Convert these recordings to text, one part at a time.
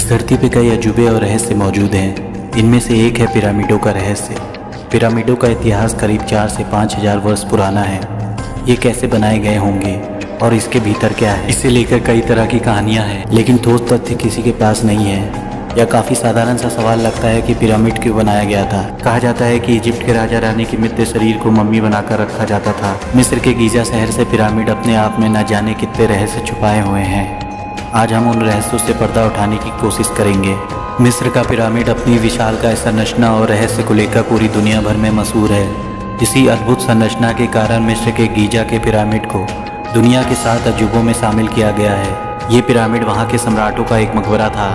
इस धरती पे कई अजूबे और रहस्य मौजूद हैं। इनमें से एक है पिरामिडों का रहस्य। पिरामिडों का इतिहास करीब 4 से 5 हज़ार वर्ष पुराना है। ये कैसे बनाए गए होंगे और इसके भीतर क्या है, इसे लेकर कई तरह की कहानियां हैं, लेकिन ठोस तथ्य किसी के पास नहीं है। यह काफ़ी साधारण सा सवाल लगता है कि पिरामिड क्यों बनाया गया था। कहा जाता है कि इजिप्ट के राजा रानी के मृत शरीर को मम्मी बनाकर रखा जाता था। मिस्र के गीजा शहर से पिरामिड अपने आप में न जाने कितने रहस्य छुपाए हुए हैं। आज हम उन रहस्यों से पर्दा उठाने की कोशिश करेंगे। मिस्र का पिरामिड अपनी विशालकाय संरचना और रहस्य को लेकर पूरी दुनिया भर में मशहूर है। इसी अद्भुत संरचना के कारण मिस्र के गीजा के पिरामिड को दुनिया के 7 अजूबों में शामिल किया गया है। ये पिरामिड वहाँ के सम्राटों का एक मकबरा था,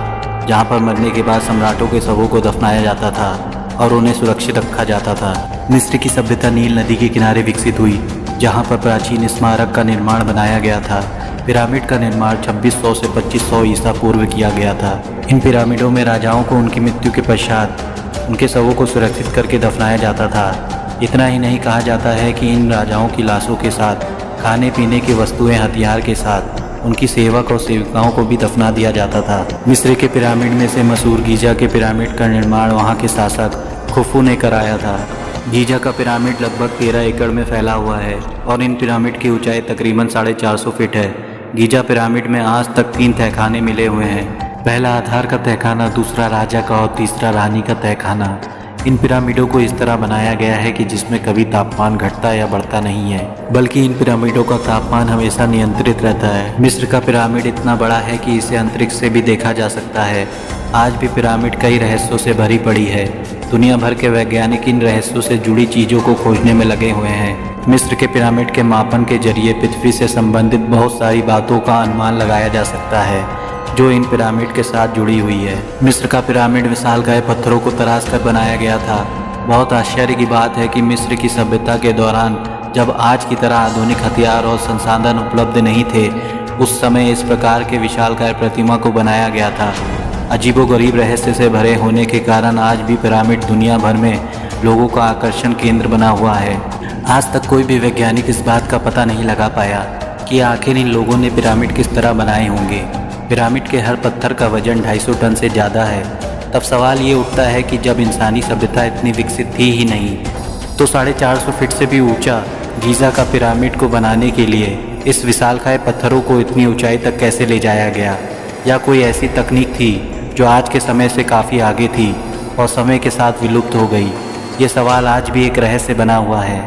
जहाँ पर मरने के बाद सम्राटों के शवों को दफनाया जाता था और उन्हें सुरक्षित रखा जाता था। मिस्र की सभ्यता नील नदी के किनारे विकसित हुई, जहाँ पर प्राचीन स्मारक का निर्माण बनाया गया था। पिरामिड का निर्माण 2600 से 2500 ईसा पूर्व किया गया था। इन पिरामिडों में राजाओं को उनकी मृत्यु के पश्चात उनके शवों को सुरक्षित करके दफनाया जाता था। इतना ही नहीं, कहा जाता है कि इन राजाओं की लाशों के साथ खाने पीने की वस्तुएं, हथियार के साथ उनकी सेवक और सेविकाओं को भी दफना दिया जाता था। मिस्र के पिरामिड में से मशहूर गीजा के पिरामिड का निर्माण वहाँ के शासक खुफू ने कराया था। गीजा का पिरामिड लगभग 13 एकड़ में फैला हुआ है और इन पिरामिड की ऊंचाई तकरीबन 450 फीट है। गीजा पिरामिड में आज तक 3 तहखाने मिले हुए हैं। पहला आधार का तहखाना, दूसरा राजा का और तीसरा रानी का तहखाना। इन पिरामिडों को इस तरह बनाया गया है कि जिसमें कभी तापमान घटता या बढ़ता नहीं है, बल्कि इन पिरामिडों का तापमान हमेशा नियंत्रित रहता है। मिस्र का पिरामिड इतना बड़ा है कि इसे अंतरिक्ष से भी देखा जा सकता है। आज भी पिरामिड कई रहस्यों से भरी पड़ी है। दुनिया भर के वैज्ञानिक इन रहस्यों से जुड़ी चीज़ों को खोजने में लगे हुए हैं। मिस्र के पिरामिड के मापन के जरिए पृथ्वी से संबंधित बहुत सारी बातों का अनुमान लगाया जा सकता है जो इन पिरामिड के साथ जुड़ी हुई है। मिस्र का पिरामिड विशालकाय पत्थरों को तराश कर बनाया गया था। बहुत आश्चर्य की बात है कि मिस्र की सभ्यता के दौरान, जब आज की तरह आधुनिक हथियार और संसाधन उपलब्ध नहीं थे, उस समय इस प्रकार के विशालकाय प्रतिमा को बनाया गया था। अजीबोगरीब रहस्य से भरे होने के कारण आज भी पिरामिड दुनिया भर में लोगों का आकर्षण केंद्र बना हुआ है। आज तक कोई भी वैज्ञानिक इस बात का पता नहीं लगा पाया कि आखिर इन लोगों ने पिरामिड किस तरह बनाए होंगे। पिरामिड के हर पत्थर का वजन 250 टन से ज़्यादा है। तब सवाल ये उठता है कि जब इंसानी सभ्यता इतनी विकसित थी ही नहीं, तो 450 फीट से भी ऊंचा गीज़ा का पिरामिड को बनाने के लिए इस विशालकाय पत्थरों को इतनी ऊंचाई तक कैसे ले जाया गया? या कोई ऐसी तकनीक थी जो आज के समय से काफ़ी आगे थी और समय के साथ विलुप्त हो गई? ये सवाल आज भी एक रहस्य बना हुआ है।